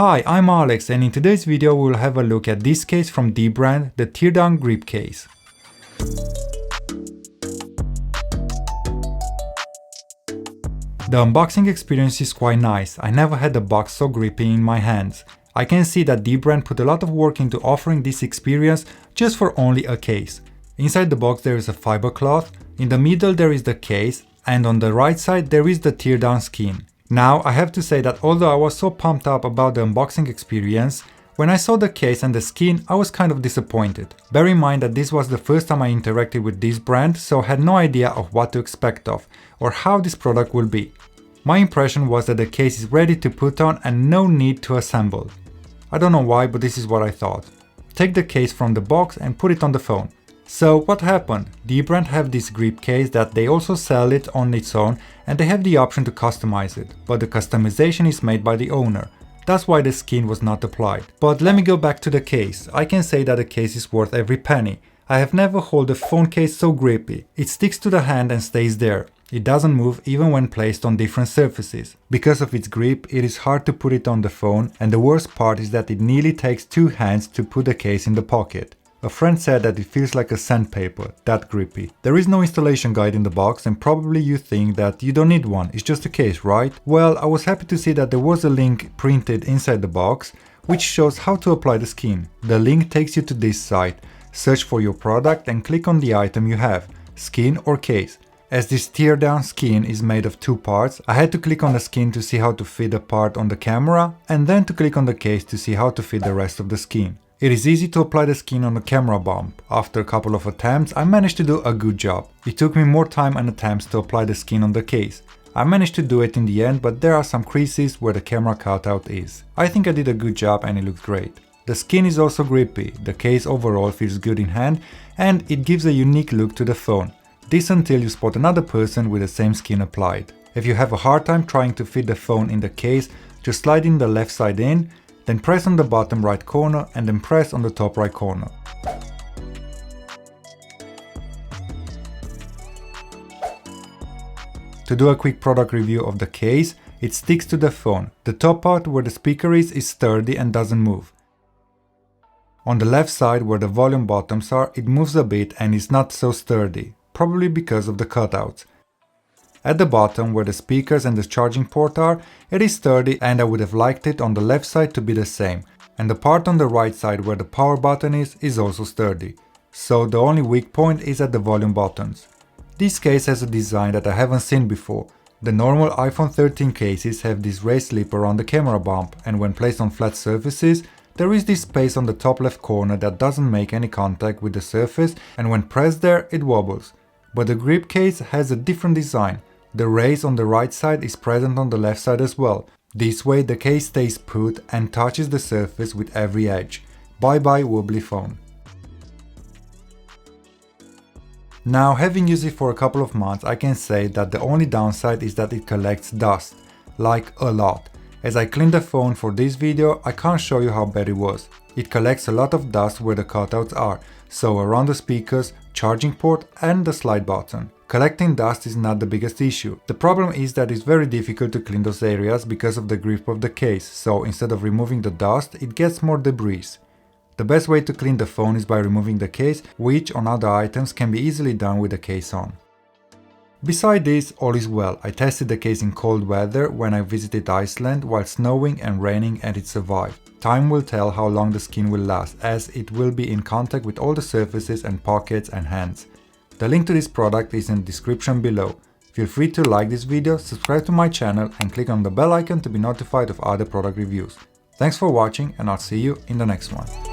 Hi, I'm Alex, and in today's video we'll have a look at this case from dbrand, the Teardown Gripcase. The unboxing experience is quite nice. I never had a box so grippy in my hands. I can see that dbrand put a lot of work into offering this experience just for only a case. Inside the box there is a fiber cloth, in the middle there is the case, and on the right side there is the teardown skin. Now I have to say that although I was so pumped up about the unboxing experience, when I saw the case and the skin I was kind of disappointed. Bear in mind that this was the first time I interacted with this brand, so I had no idea of what to expect of, or how this product will be. My impression was that the case is ready to put on and no need to assemble. I don't know why, but this is what I thought. Take the case from the box and put it on the phone. So what happened? dbrand have this grip case that they also sell it on its own, and they have the option to customize it, but the customization is made by the owner. That's why the skin was not applied. But let me go back to the case. I can say that the case is worth every penny. I have never held a phone case so grippy. It sticks to the hand and stays there. It doesn't move even when placed on different surfaces. Because of its grip, it is hard to put it on the phone, and the worst part is that it nearly takes two hands to put the case in the pocket. A friend said that it feels like a sandpaper, that grippy. There is no installation guide in the box, and probably you think that you don't need one, it's just a case, right? Well, I was happy to see that there was a link printed inside the box, which shows how to apply the skin. The link takes you to this site. Search for your product and click on the item you have, skin or case. As this teardown skin is made of two parts, I had to click on the skin to see how to fit the part on the camera, and then to click on the case to see how to fit the rest of the skin. It is easy to apply the skin on the camera bump. After a couple of attempts, I managed to do a good job. It took me more time and attempts to apply the skin on the case. I managed to do it in the end, but there are some creases where the camera cutout is. I think I did a good job and it looks great. The skin is also grippy, the case overall feels good in hand, and it gives a unique look to the phone. This until you spot another person with the same skin applied. If you have a hard time trying to fit the phone in the case, just slide in the left side in, then press on the bottom right corner and then press on the top right corner. To do a quick product review of the case, it sticks to the phone. The top part where the speaker is sturdy and doesn't move. On the left side where the volume buttons are, it moves a bit and is not so sturdy, probably because of the cutouts. At the bottom where the speakers and the charging port are, it is sturdy, and I would have liked it on the left side to be the same. And the part on the right side where the power button is also sturdy. So the only weak point is at the volume buttons. This case has a design that I haven't seen before. The normal iPhone 13 cases have this raised lip around the camera bump, and when placed on flat surfaces, there is this space on the top left corner that doesn't make any contact with the surface, and when pressed there, it wobbles. But the grip case has a different design. The raise on the right side is present on the left side as well. This way the case stays put and touches the surface with every edge. Bye bye wobbly phone. Now, having used it for a couple of months, I can say that the only downside is that it collects dust. Like a lot. As I cleaned the phone for this video, I can't show you how bad it was. It collects a lot of dust where the cutouts are, so around the speakers, charging port and the slide button. Collecting dust is not the biggest issue. The problem is that it's very difficult to clean those areas because of the grip of the case, so instead of removing the dust, it gets more debris. The best way to clean the phone is by removing the case, which on other items can be easily done with the case on. Besides this, all is well. I tested the case in cold weather when I visited Iceland while snowing and raining, and it survived. Time will tell how long the skin will last, as it will be in contact with all the surfaces and pockets and hands. The link to this product is in the description below. Feel free to like this video, subscribe to my channel and click on the bell icon to be notified of other product reviews. Thanks for watching, and I'll see you in the next one.